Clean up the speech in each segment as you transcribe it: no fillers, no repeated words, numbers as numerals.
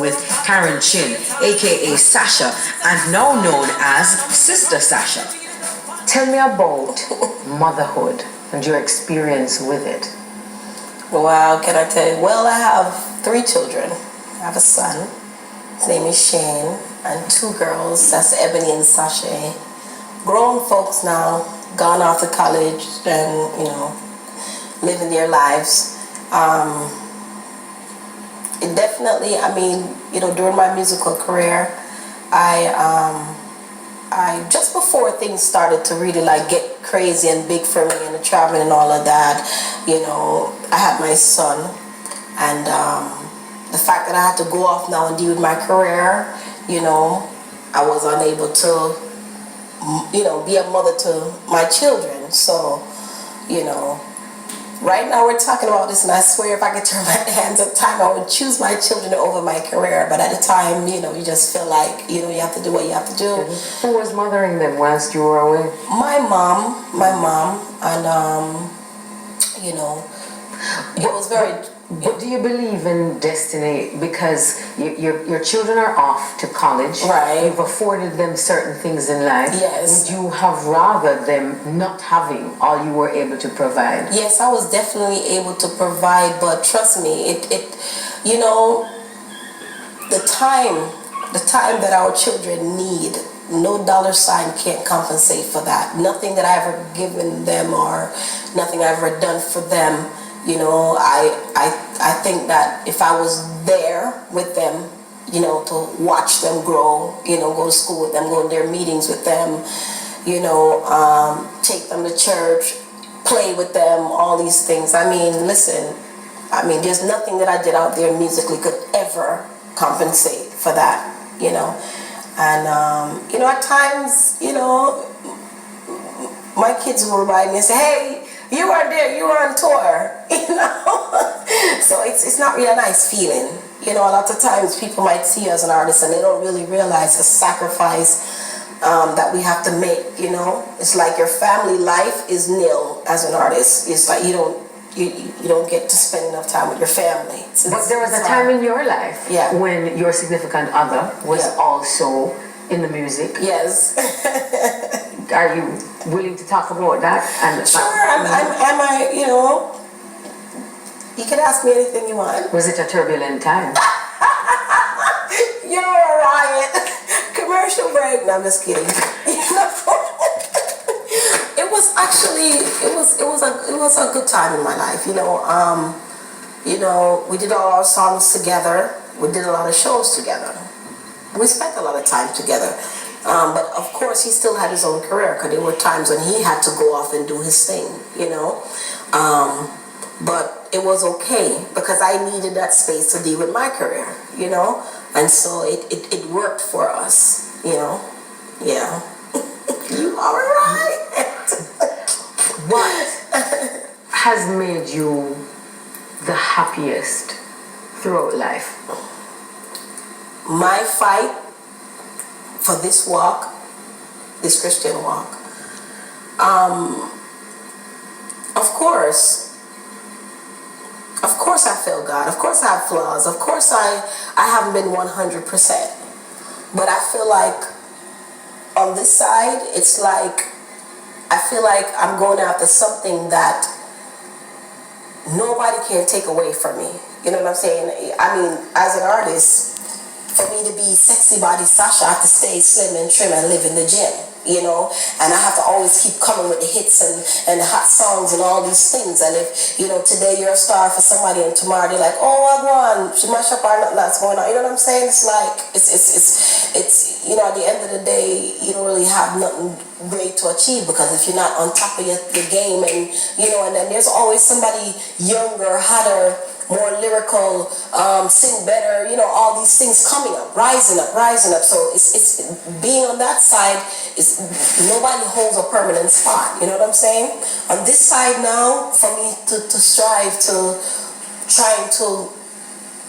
with Karen Chin, aka Sasha, and now known as SistaSasha. Tell me about motherhood and your experience with it. Wow, can I tell you? Well, I have 3 children. I have a son, his name is Shane, and 2 girls, that's Ebony and Sasha. Grown folks now, gone off to college and, living their lives. It definitely, during my musical career, I just before things started to really get crazy and big for me and the traveling and all of that, I had my son, and the fact that I had to go off now and deal with my career, I was unable to, be a mother to my children. So, right now we're talking about this, and I swear if I could turn my hands up time, I would choose my children over my career. But at the time, you just feel like, you have to do what you have to do. Who was mothering them whilst you were away? My mom, and, it was very... But do you believe in destiny? Because your children are off to college. Right. You've afforded them certain things in life. Yes. Would you have rather them not having all you were able to provide? Yes, I was definitely able to provide, but trust me, the time that our children need, no dollar sign can't compensate for that. Nothing that I've ever given them or nothing I've ever done for them. I think that if I was there with them, to watch them grow, go to school with them, go to their meetings with them, take them to church, play with them, all these things. Listen, there's nothing that I did out there musically could ever compensate for that, And, at times, my kids will remind me and say, hey, you were there, you were on tour, So it's not really a nice feeling. A lot of times people might see you as an artist and they don't really realize the sacrifice that we have to make, It's like your family life is nil as an artist. It's like you don't get to spend enough time with your family. But there was a time in your life when your significant other was also in the music. Yes. Are you willing to talk about that? Sure. You can ask me anything you want. Was it a turbulent time? You're a riot. Commercial break. No, I'm just kidding. It was actually it was a good time in my life. We did all our songs together. We did a lot of shows together. We spent a lot of time together. But of course, he still had his own career because there were times when he had to go off and do his thing, But it was okay because I needed that space to deal with my career, And so it worked for us, Yeah. You are right. What has made you the happiest throughout life? My fight for this walk, this Christian walk. Of course I fail God. Of course I have flaws. Of course I haven't been 100%. But I feel like on this side, it's like, I feel like I'm going after something that nobody can take away from me. You know what I'm saying? As an artist, for me to be sexy body Sasha, I have to stay slim and trim and live in the gym, and I have to always keep coming with the hits and the hot songs and all these things. And if, today you're a star for somebody and tomorrow they're like, oh, I won, she mash up or nothing that's going on. You know what I'm saying? It's like, it's at the end of the day, you don't really have nothing great to achieve because if you're not on top of your game and then there's always somebody younger, hotter, more lyrical, sing better, all these things coming up, rising up. So it's being on that side, nobody holds a permanent spot, you know what I'm saying? On this side now, for me to strive to trying to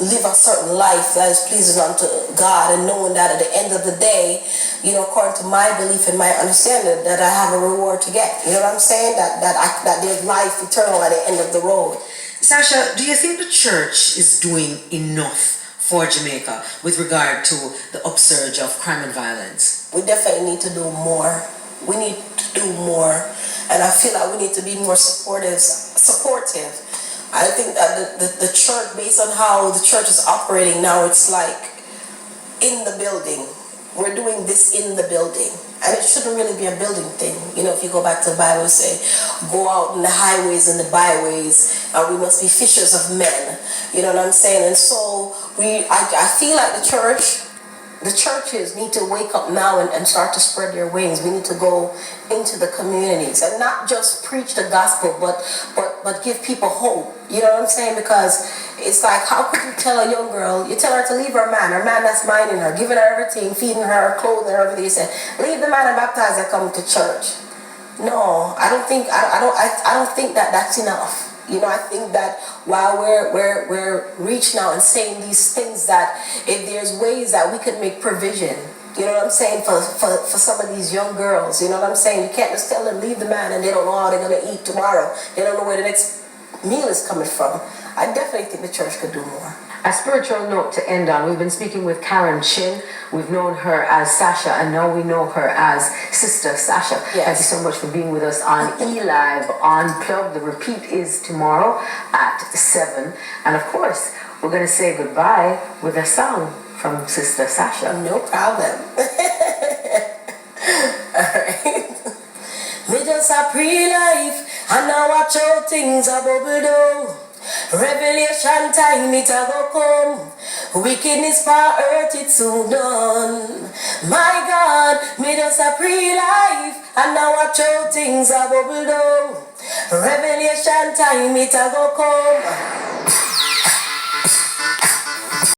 live a certain life that is pleasing unto God and knowing that at the end of the day, according to my belief and my understanding, that I have a reward to get. You know what I'm saying? That there's life eternal at the end of the road. Sasha, do you think the church is doing enough for Jamaica with regard to the upsurge of crime and violence? We definitely need to do more. We need to do more, and I feel like we need to be more supportive. I think that the church, based on how the church is operating now, it's like in the building. We're doing this in the building, and it shouldn't really be a building thing. You know, if you go back to the Bible, say, go out in the highways and the byways, and we must be fishers of men. You know what I'm saying? And so I feel like the churches need to wake up now and start to spread their wings. We need to go into the communities and not just preach the gospel, but give people hope. You know what I'm saying? Because it's like, how could you tell a young girl, you tell her to leave her man that's minding her, giving her everything, feeding her, clothing her, everything. You say, leave the man and baptize her, come to church. No, I don't think that that's enough. You know, I think that while we're reaching out and saying these things, that if there's ways that we could make provision, you know what I'm saying, for some of these young girls, you know what I'm saying? You can't just tell them leave the man and they don't know how they're going to eat tomorrow. They don't know where the next meal is coming from. I definitely think the church could do more. A spiritual note to end on. We've been speaking with Karen Chin. We've known her as Sasha, and now we know her as SistaSasha. Yes. Thank you so much for being with us on eLive Unplugged. The repeat is tomorrow at 7. And of course, we're going to say goodbye with a song from SistaSasha. No problem. Alright. Me just a pre-life, and now watch how things are bubble down. Revelation time it a go come. Wickedness for earth it soon done. My God, me just a pre-life, and now watch how things are bubble down. Revelation time it a go come.